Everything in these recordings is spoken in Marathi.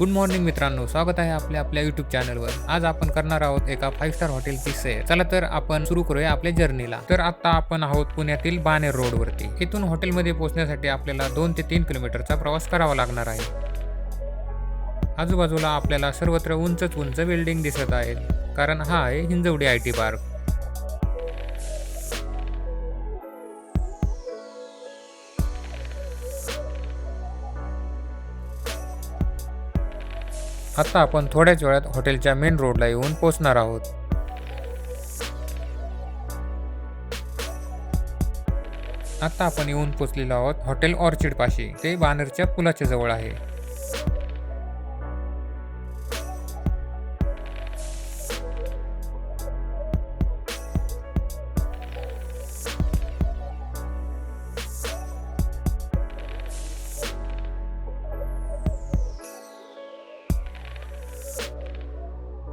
गुड मॉर्निंग मित्रांनो, स्वागत आहे आपल्या YouTube चॅनलवर। आज आपण करणार आहोत एका 5 स्टार हॉटेलची सैर। चला तर आपण सुरू करूया आपल्या जर्नीला। तर आता आपण आहोत पुण्यातील बाणेर रोडवरती। इथून हॉटेलमध्ये पोहोचण्यासाठी आपल्याला 2 ते 3 किलोमीटरचा प्रवास करावा लागणार आहे। आजूबाजूला आपल्याला सर्वत्र उंच बिल्डिंग दिसत आहेत, कारण हा आहे हिंजवडी IT पार्क। आता आपण थोड्याच वेळात हॉटेलच्या मेन रोडला येऊन पोहोचणार आहोत। आता आपण येऊन पोहोचलेलो आहोत हॉटेल ऑर्चिड पाशी। ते बाणेरच्या पुलाच्या जवळ आहे।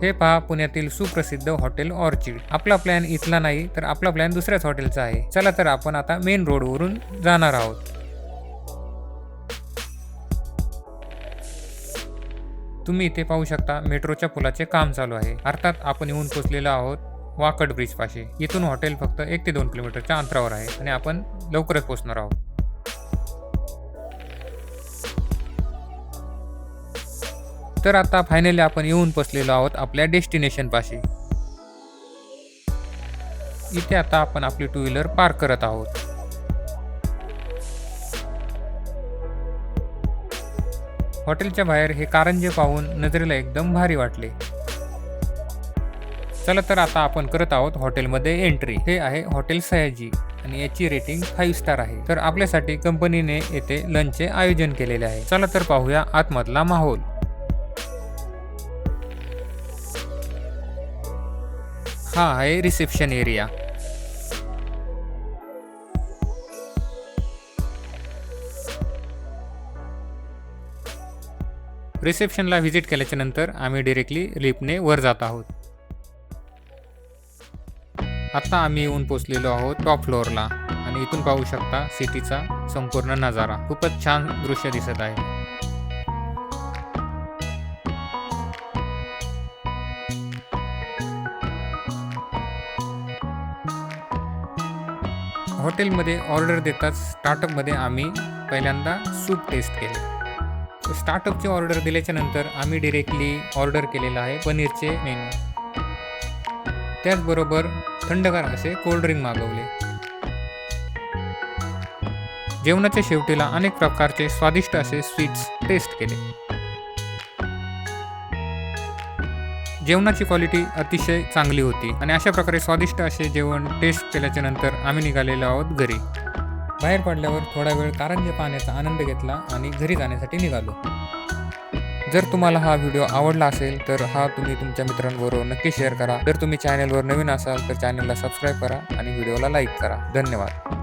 हे पहा पुण्यातील सुप्रसिद्ध हॉटेल ऑर्चिड। आपला प्लॅन इथला नाही, तर आपला प्लॅन दुसऱ्याच हॉटेलचा आहे। चला तर आपण आता मेन रोडवरून जाणार आहोत। तुम्ही इथे पाहू शकता मेट्रोच्या पुलाचे काम चालू आहे। अर्थात आपण येऊन पोहोचलेलो आहोत वाकड ब्रिज पाशी। इथून हॉटेल फक्त 1 ते 2 किलोमीटरच्या अंतरावर आहे आणि आपण लवकरच पोहोचणार आहोत। तर आता फायनली आपण येऊन पोहोचलेलो आहोत आपल्या डेस्टिनेशन पाशी। इथे आता आपण आपली 2 व्हीलर पार्क करत आहोत। हॉटेलच्या बाहेर हे कारंजे पाहून नजरेला एकदम भारी वाटले। चला तर आता आपण करत आहोत हॉटेलमध्ये एंट्री। हे आहे हॉटेल सयाजी आणि याची रेटिंग 5 स्टार आहे। तर आपल्यासाठी कंपनीने येथे लंचचे आयोजन केलेले आहे। चला तर पाहूया आतमधला माहोल। हा आहे रिसेप्शन एरिया। रिसेप्शनला व्हिजिट केल्याच्या नंतर आम्ही डायरेक्टली लिफ्टने वर जात आहोत। आता आम्ही येऊन पोहोचलेलो आहोत टॉप फ्लोअरला आणि इथून पाहू शकता सिटीचा संपूर्ण नजारा। खूपच छान दृश्य दिसत आहे। हॉटेलमध्ये ऑर्डर देताच स्टार्टअपमध्ये आम्ही पहिल्यांदा सूप टेस्ट केले। स्टार्टअपची ऑर्डर दिल्याच्या नंतर आम्ही डायरेक्टली ऑर्डर केलेला आहे पनीरचे मेनू। त्याचबरोबर थंडगार असे कोल्ड्रिंक मागवले। जेवणाच्या शेवटीला अनेक प्रकारचे स्वादिष्ट असे स्वीट्स टेस्ट केले। जेवणाची क्वालिटी अतिशय चांगली होती आणि अशा प्रकारे स्वादिष्ट असे जेवण टेस्ट केल्याच्या नंतर आम्ही निघालेलो आहोत घरी। बाहेर पडल्यावर थोडा वेळ कारंजे पाहण्याचा आनंद घेतला आणि घरी जाण्यासाठी निघालो। जर तुम्हाला हा व्हिडिओ आवडला असेल तर तुम्ही तुमच्या मित्रांबरोबर नक्की शेअर करा। जर तुम्ही चॅनलवर नवीन असाल तर चॅनलला सबस्क्राईब करा आणि व्हिडिओला लाईक करा। धन्यवाद।